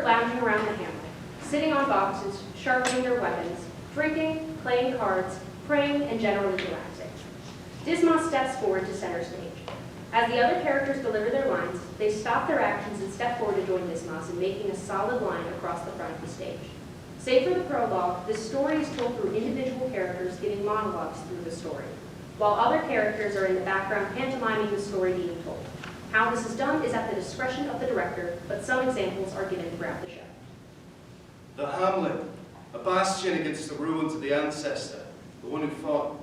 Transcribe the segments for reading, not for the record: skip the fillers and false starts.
lounging around the hamlet, sitting on boxes, sharpening their weapons, drinking, playing cards, praying, and generally relaxing. Dismas steps forward to center stage. As the other characters deliver their lines, they stop their actions and step forward to join Dismas in making a solid line across the front of the stage. Save for the prologue, this story is told through individual characters giving monologues through the story, while other characters are in the background pantomiming the story being told. How this is done is at the discretion of the director, but some examples are given throughout the show. The hamlet, a bastion against the ruins of the ancestor, the one who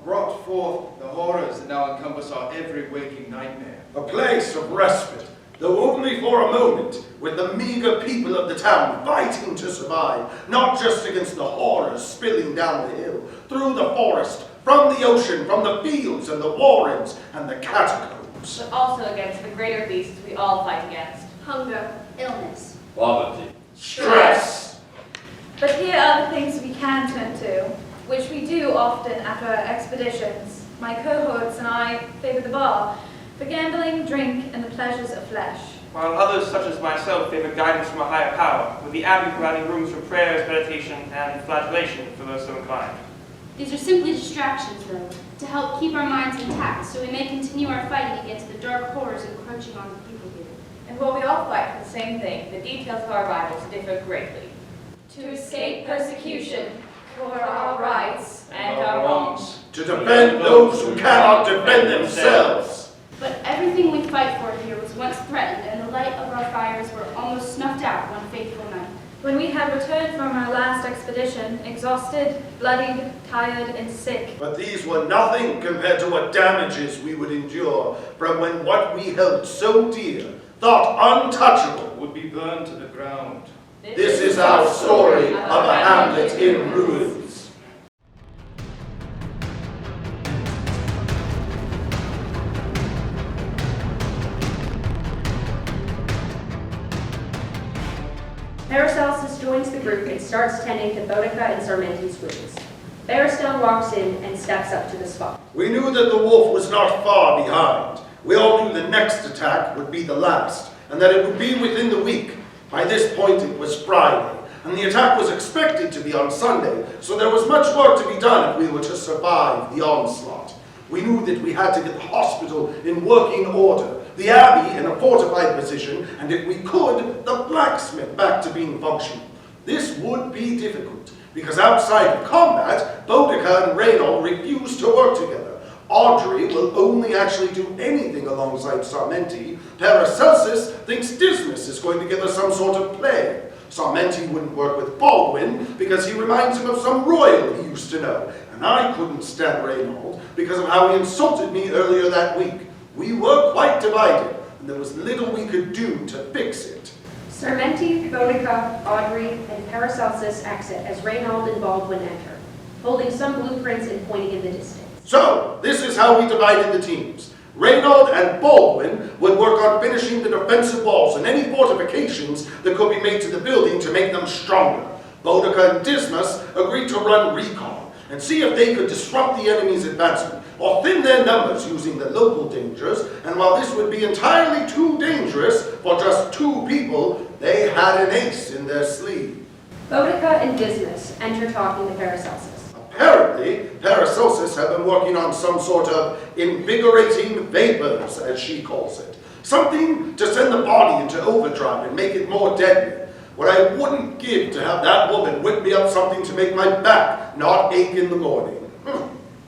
brought forth the horrors that now encompass our every waking nightmare. A place of respite, though only for a moment, with the meager people of the town fighting to survive, not just against the horrors spilling down the hill, through the forest, from the ocean, from the fields and the warrens and the catacombs. But also against the greater beasts we all fight against. Hunger, illness, poverty, Stress. But here are the things we can turn to, which we do often after our expeditions. My cohorts and I favor the bar, for gambling, drink, and the pleasures of flesh. While others, such as myself, favor guidance from a higher power, with the abbey providing rooms for prayers, meditation, and flagellation for those so inclined. These are simply distractions, though, to help keep our minds intact so we may continue our fighting against the dark horrors encroaching on the people here. And while we all fight for the same thing, the details of our battles differ greatly. To escape persecution, for our rights, And our wrongs. To defend those who cannot defend themselves. But everything we fight for here was once threatened, and the light of our fires were almost snuffed out one fateful night. when we had returned from our last expedition, exhausted, bloodied, tired, and sick. But these were nothing compared to what damages we would endure from when what we held so dear, thought untouchable, would be burned to the ground. This is our story of a hamlet in ruins. Paracelsus joins the group and starts tending to Boudica and Sarmenti's wounds. Beristel walks in and steps up to the spot. We knew that the wolf was not far behind. We all knew the next attack would be the last, and that it would be within the week. By this point it was Friday, and the attack was expected to be on Sunday, so there was much work to be done if we were to survive the onslaught. We knew that we had to get the hospital in working order, the abbey in a fortified position, and if we could, the blacksmith back to being functional. This would be difficult, because outside of combat, Boudica and Reynold refused to work together. Audrey will only actually do anything alongside Sarmenti. Paracelsus thinks Dismas is going to give us some sort of play. Sarmenti wouldn't work with Baldwin because he reminds him of some royal he used to know. And I couldn't stand Reynold because of how he insulted me earlier that week. We were quite divided, and there was little we could do to fix it. Sarmenti, Boudica, Audrey, and Paracelsus exit as Reynold and Baldwin enter, holding some blueprints and pointing in the distance. So, this is how we divided the teams. Reynold and Baldwin would work on finishing the defensive walls and any fortifications that could be made to the building to make them stronger. Boudica and Dismas agreed to run recon and see if they could disrupt the enemy's advancement or thin their numbers using the local dangers, and while this would be entirely too dangerous for just 2 people, they had an ace in their sleeve. Boudica and Dismas enter talking to Paracelsus. Apparently, Paracelsus had been working on some sort of invigorating vapors, as she calls it. Something to send the body into overdrive and make it more deadly. What I wouldn't give to have that woman whip me up something to make my back not ache in the morning.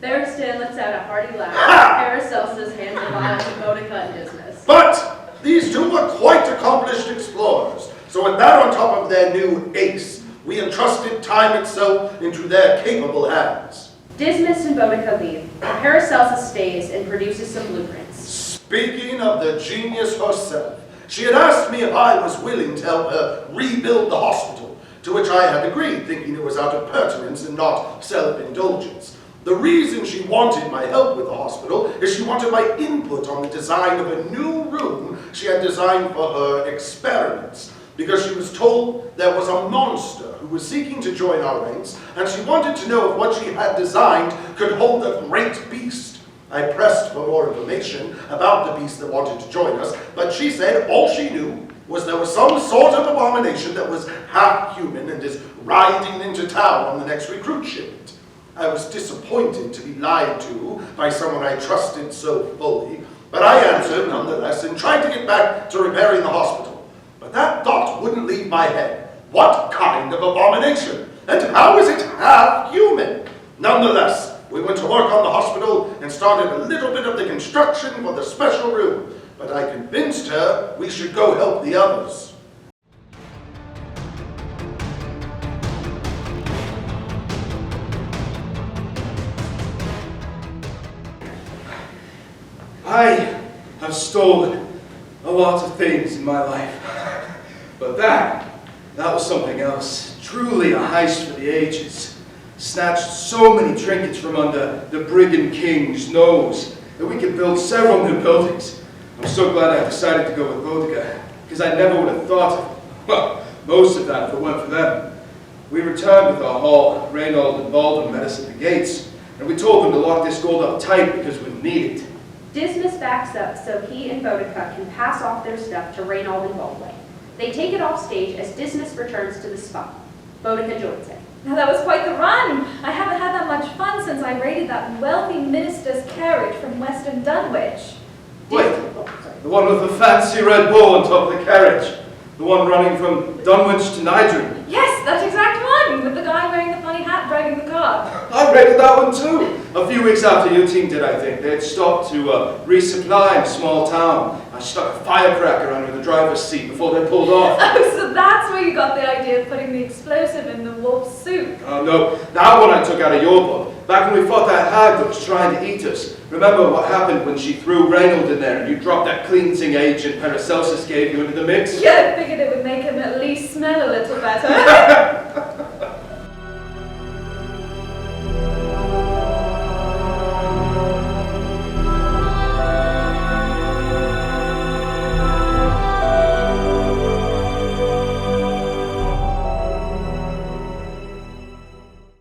Beristel lets out a hearty laugh. Paracelsus hands a vial to Boudica and Dismas. But these 2 were quite accomplished explorers, so with that on top of their new ace, we entrusted time itself into their capable hands. Dismas and Boudica leave, and Paracelsus stays and produces some blueprints. Speaking of the genius herself, she had asked me if I was willing to help her rebuild the hospital, to which I had agreed, thinking it was out of pertinence and not self-indulgence. The reason she wanted my help with the hospital is she wanted my input on the design of a new room she had designed for her experiments, because she was told there was a monster who was seeking to join our ranks, and she wanted to know if what she had designed could hold a great beast. I pressed for more information about the beast that wanted to join us, but she said all she knew was there was some sort of abomination that was half human and is riding into town on the next recruit shipment. I was disappointed to be lied to by someone I trusted so fully, but I answered nonetheless and tried to get back to repairing the hospital. But that thought wouldn't leave my head. What kind of abomination? And how is it half human? Nonetheless, we went to work on the hospital and started a little bit of the construction for the special room, but I convinced her we should go help the others. I have stolen a lot of things in my life, but that was something else. Truly a heist for the ages. Snatched so many trinkets from under the brigand king's nose that we could build several new buildings. I'm so glad I decided to go with Bodega, because I never would have thought of, well, most of that if it weren't for them. We returned with our haul. Reynold and Baldwin met us at the gates, and we told them to lock this gold up tight because we need it. Dismas backs up so he and Boudica can pass off their stuff to Reynold and Baldwin. They take it off stage as Dismas returns to the spot. Boudica joins him. Now that was quite the run. I haven't had that much fun since I raided that wealthy minister's carriage from Western Dunwich. Wait, the one with the fancy red bull on top of the carriage. The one running from Dunwich to Nydring. Yes, that exact one, with the guy wearing the funny hat driving the car. I raided that one too. A few weeks after your team did, I think. They had stopped to resupply in a small town. I stuck a firecracker under the driver's seat before they pulled off. Oh, so that's where you got the idea of putting the explosive in the wolf's soup. Oh no, that one I took out of your book. Back when we fought that hag that was trying to eat us. Remember what happened when she threw Reynold in there and you dropped that cleansing agent Paracelsus gave you into the mix? Yeah, I figured it would make him at least smell a little better.